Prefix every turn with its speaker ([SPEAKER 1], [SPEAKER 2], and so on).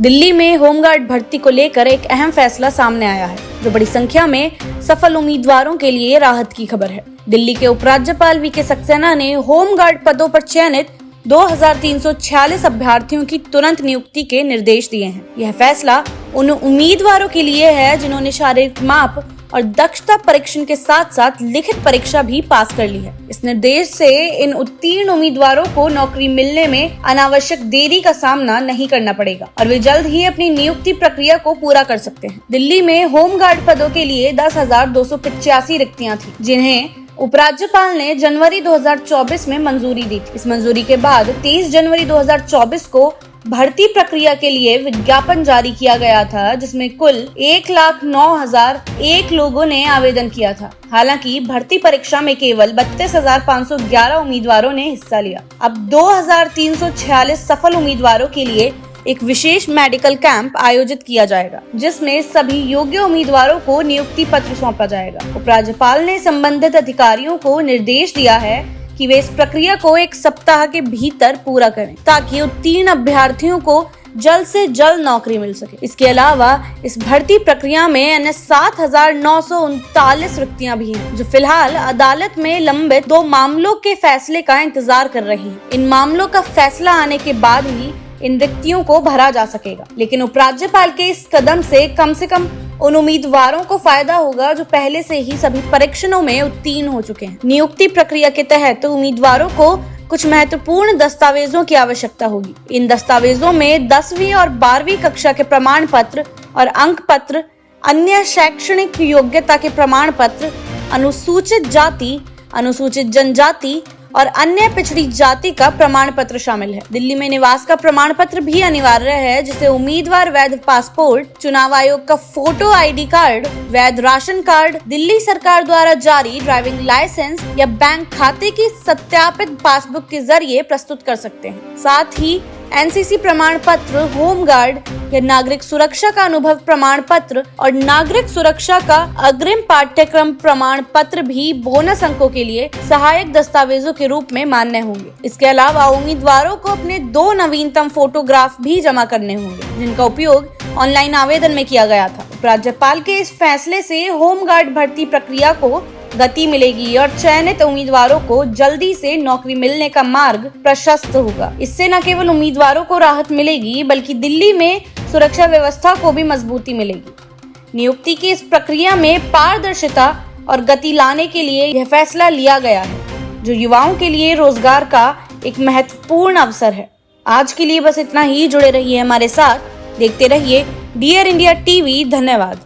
[SPEAKER 1] दिल्ली में होमगार्ड भर्ती को लेकर एक अहम फैसला सामने आया है, जो बड़ी संख्या में सफल उम्मीदवारों के लिए राहत की खबर है। दिल्ली के उपराज्यपाल वीके सक्सेना ने होमगार्ड पदों पर चयनित 2346 अभ्यर्थियों की तुरंत नियुक्ति के निर्देश दिए हैं। यह फैसला उन उम्मीदवारों के लिए है जिन्होंने शारीरिक माप और दक्षता परीक्षण के साथ साथ लिखित परीक्षा भी पास कर ली है। इस निर्देश से इन उत्तीर्ण उम्मीदवारों को नौकरी मिलने में अनावश्यक देरी का सामना नहीं करना पड़ेगा और वे जल्द ही अपनी नियुक्ति प्रक्रिया को पूरा कर सकते हैं। दिल्ली में होमगार्ड पदों के लिए 10,285 रिक्तियां थी, जिन्हें उपराज्यपाल ने जनवरी 2024 में मंजूरी दी थी। इस मंजूरी के बाद 23 जनवरी 2024 को भर्ती प्रक्रिया के लिए विज्ञापन जारी किया गया था, जिसमें कुल 1,09,001 लोगों ने आवेदन किया था। हालांकि भर्ती परीक्षा में केवल 32,511 उम्मीदवारों ने हिस्सा लिया। अब 2,346 सफल उम्मीदवारों के लिए एक विशेष मेडिकल कैंप आयोजित किया जाएगा, जिसमें सभी योग्य उम्मीदवारों को नियुक्ति पत्र सौंपा जाएगा। उपराज्यपाल ने संबंधित अधिकारियों को निर्देश दिया है कि वे इस प्रक्रिया को 1 सप्ताह के भीतर पूरा करें, ताकि उत्तीर्ण अभ्यर्थियों को जल्द से जल्द नौकरी मिल सके। इसके अलावा इस भर्ती प्रक्रिया में अन्य 7,939 रिक्तियां भी हैं, जो फिलहाल अदालत में लंबित 2 मामलों के फैसले का इंतजार कर रही हैं। इन मामलों का फैसला आने के बाद ही इन रिक्तियों को भरा जा सकेगा। लेकिन उपराज्यपाल के इस कदम से कम उन उम्मीदवारों को फायदा होगा जो पहले से ही सभी परीक्षणों में उत्तीर्ण हो चुके हैं। नियुक्ति प्रक्रिया के तहत उम्मीदवारों को कुछ महत्वपूर्ण दस्तावेजों की आवश्यकता होगी। इन दस्तावेजों में 10वीं और 12वीं कक्षा के प्रमाण पत्र और अंक पत्र, अन्य शैक्षणिक योग्यता के प्रमाण पत्र, अनुसूचित जाति, अनुसूचित जनजाति और अन्य पिछड़ी जाति का प्रमाण पत्र शामिल है। दिल्ली में निवास का प्रमाण पत्र भी अनिवार्य है, जिसे उम्मीदवार वैध पासपोर्ट, चुनाव आयोग का फोटो आईडी कार्ड, वैध राशन कार्ड, दिल्ली सरकार द्वारा जारी ड्राइविंग लाइसेंस या बैंक खाते की सत्यापित पासबुक के जरिए प्रस्तुत कर सकते हैं। साथ ही एनसीसी प्रमाण पत्र, होमगार्ड या नागरिक सुरक्षा का अनुभव प्रमाण पत्र और नागरिक सुरक्षा का अग्रिम पाठ्यक्रम प्रमाण पत्र भी बोनस अंकों के लिए सहायक दस्तावेजों के रूप में मान्य होंगे। इसके अलावा उम्मीदवारों को अपने 2 नवीनतम फोटोग्राफ भी जमा करने होंगे, जिनका उपयोग ऑनलाइन आवेदन में किया गया था। उपराज्यपाल के इस फैसले से होमगार्ड भर्ती प्रक्रिया को गति मिलेगी और चयनित उम्मीदवारों को जल्दी से नौकरी मिलने का मार्ग प्रशस्त होगा। इससे न केवल उम्मीदवारों को राहत मिलेगी, बल्कि दिल्ली में सुरक्षा व्यवस्था को भी मजबूती मिलेगी। नियुक्ति की इस प्रक्रिया में पारदर्शिता और गति लाने के लिए यह फैसला लिया गया है, जो युवाओं के लिए रोजगार का एक महत्वपूर्ण अवसर है। आज के लिए बस इतना ही। जुड़े रहिए हमारे साथ, देखते रहिए डियर इंडिया टीवी। धन्यवाद।